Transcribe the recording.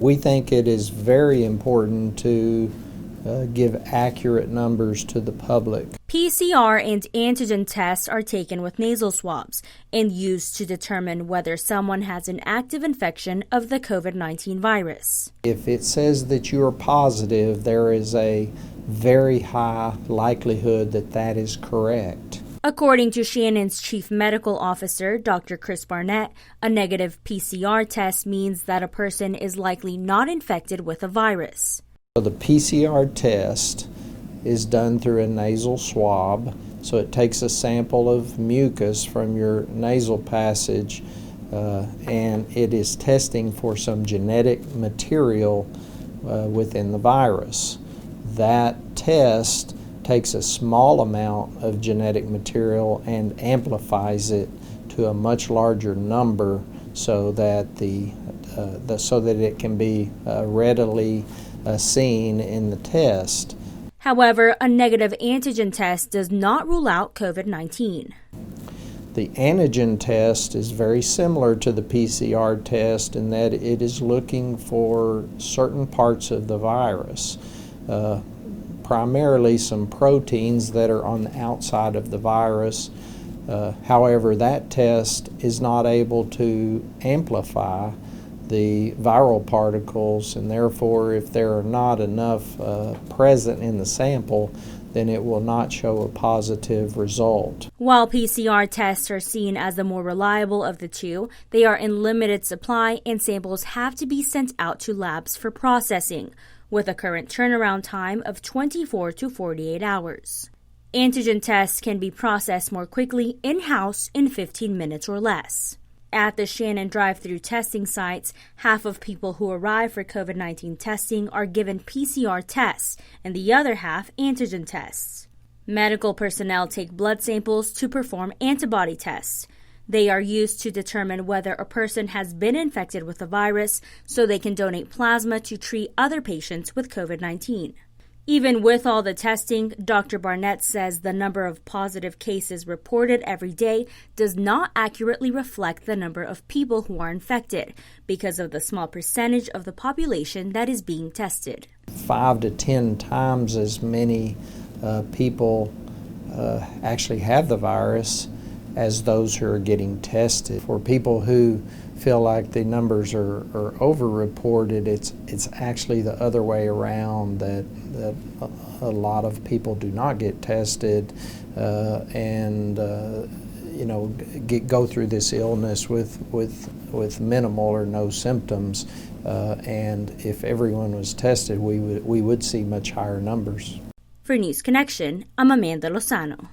We think it is very important to give accurate numbers to the public. PCR and antigen tests are taken with nasal swabs and used to determine whether someone has an active infection of the COVID-19 virus. If it says that you are positive, there is a very high likelihood that that is correct. According to Shannon's chief medical officer, Dr. Chris Barnett, a negative PCR test means that a person is likely not infected with a virus. So the PCR test is done through a nasal swab, so it takes a sample of mucus from your nasal passage and it is testing for some genetic material within the virus. That test takes a small amount of genetic material and amplifies it to a much larger number so that it can be readily seen in the test. However, a negative antigen test does not rule out COVID-19. The antigen test is very similar to the PCR test in that it is looking for certain parts of the virus, primarily some proteins that are on the outside of the virus. However, that test is not able to amplify the viral particles, and therefore if there are not enough present in the sample, then it will not show a positive result. While PCR tests are seen as the more reliable of the two, they are in limited supply and samples have to be sent out to labs for processing, with a current turnaround time of 24 to 48 hours. Antigen tests can be processed more quickly in-house in 15 minutes or less. At the Shannon drive-through testing sites, half of people who arrive for COVID-19 testing are given PCR tests and the other half antigen tests. Medical personnel take blood samples to perform antibody tests. They are used to determine whether a person has been infected with the virus so they can donate plasma to treat other patients with COVID-19. Even with all the testing, Dr. Barnett says the number of positive cases reported every day does not accurately reflect the number of people who are infected because of the small percentage of the population that is being tested. 5 to 10 times as many people actually have the virus as those who are getting tested. For people who feel like the numbers are over-reported, it's actually the other way around, that a lot of people do not get tested and go through this illness with minimal or no symptoms. And if everyone was tested, we would see much higher numbers. For News Connection, I'm Amanda Lozano.